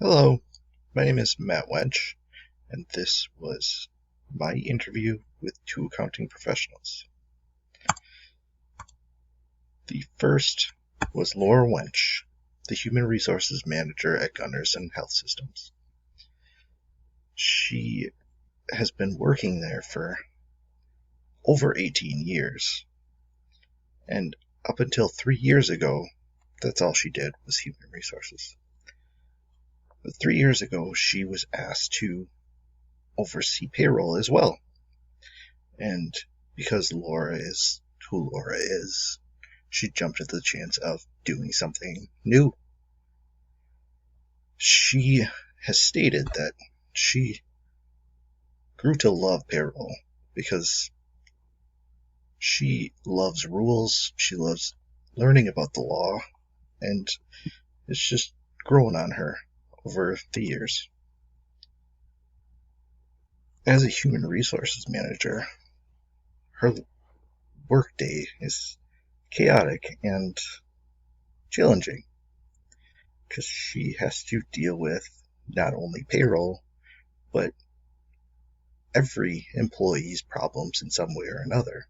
Hello, my name is Matt Wench, and this was my interview with two accounting professionals. The first was Laura Wench, the Human Resources Manager at Gunderson Health Systems. She has been working there for over 18 years, and up until 3 years ago, that's all she did was human resources. But 3 years ago, she was asked to oversee payroll as well. And because Laura is who Laura is, she jumped at the chance of doing something new. She has stated that she grew to love payroll because she loves rules, she loves learning about the law, and it's just grown on her over the years. As a human resources manager, her workday is chaotic and challenging because she has to deal with not only payroll, but every employee's problems in some way or another.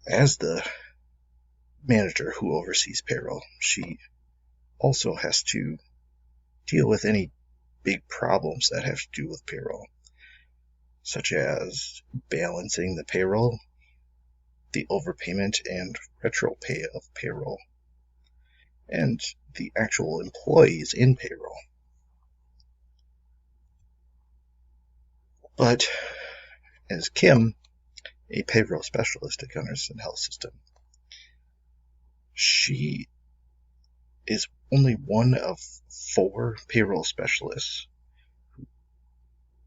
As the manager who oversees payroll, she also has to deal with any big problems that have to do with payroll, such as balancing the payroll, the overpayment and retro pay of payroll, and the actual employees in payroll. But as Kim, a payroll specialist at Gunderson Health System, she is only one of 4 payroll specialists who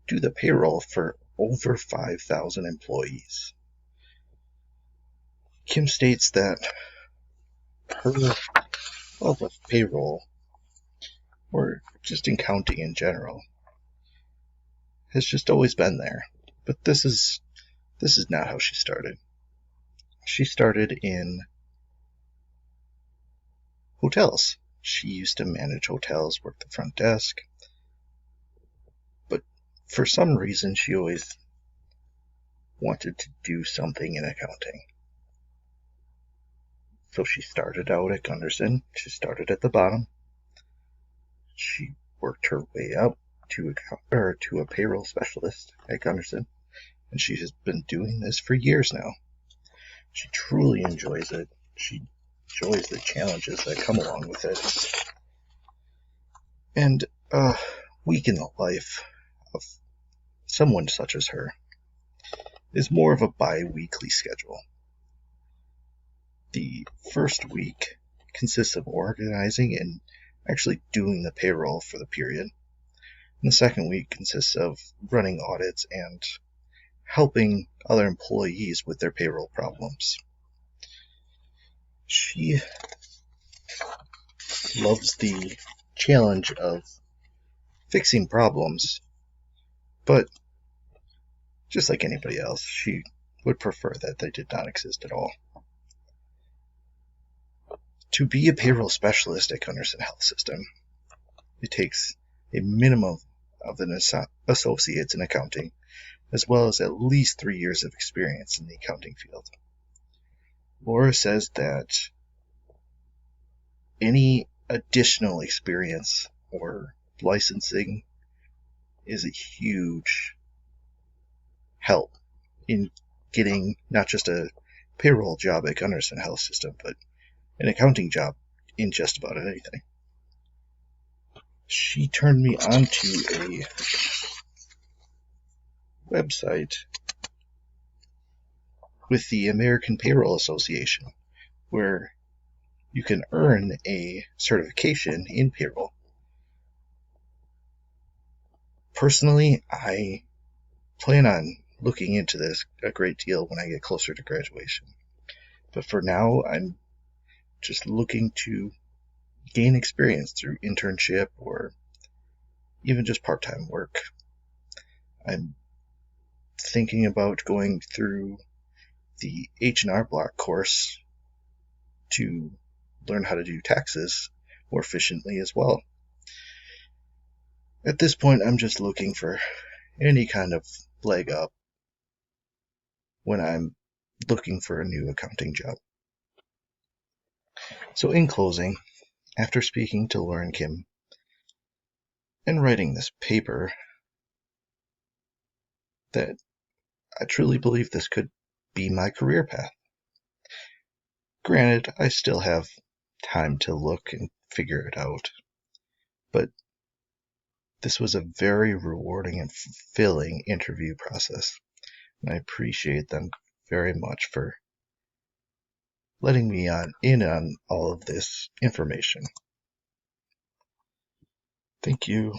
do the payroll for over 5,000 employees. Kim states that her love of payroll, or just in counting in general, has just always been there. But this is not how she started. She started in hotels. She used to manage hotels, work the front desk, but for some reason she always wanted to do something in accounting. So she started out at Gunderson. She started at the bottom. She worked her way up to a payroll specialist at Gunderson, and she has been doing this for years now. She truly enjoys it. She enjoys the challenges that come along with it. And a week in the life of someone such as her is more of a bi-weekly schedule. The first week consists of organizing and actually doing the payroll for the period. And the second week consists of running audits and helping other employees with their payroll problems. She loves the challenge of fixing problems, but just like anybody else, she would prefer that they did not exist at all. To be a payroll specialist at Gunderson Health System, it takes a minimum of an associate's in accounting, as well as at least 3 years of experience in the accounting field. Laura says that any additional experience or licensing is a huge help in getting not just a payroll job at Gunderson Health System, but an accounting job in just about anything. She turned me on to a website with the American Payroll Association, where you can earn a certification in payroll. Personally, I plan on looking into this a great deal when I get closer to graduation. But for now, I'm just looking to gain experience through internship or even just part-time work. I'm thinking about going through the H&R Block course to learn how to do taxes more efficiently as well. At this point, I'm just looking for any kind of leg up when I'm looking for a new accounting job. So in closing, after speaking to Lauren Kim and writing this paper, that I truly believe this could be my career path. Granted, I still have time to look and figure it out, but this was a very rewarding and fulfilling interview process, and I appreciate them very much for letting me in on all of this information. Thank you.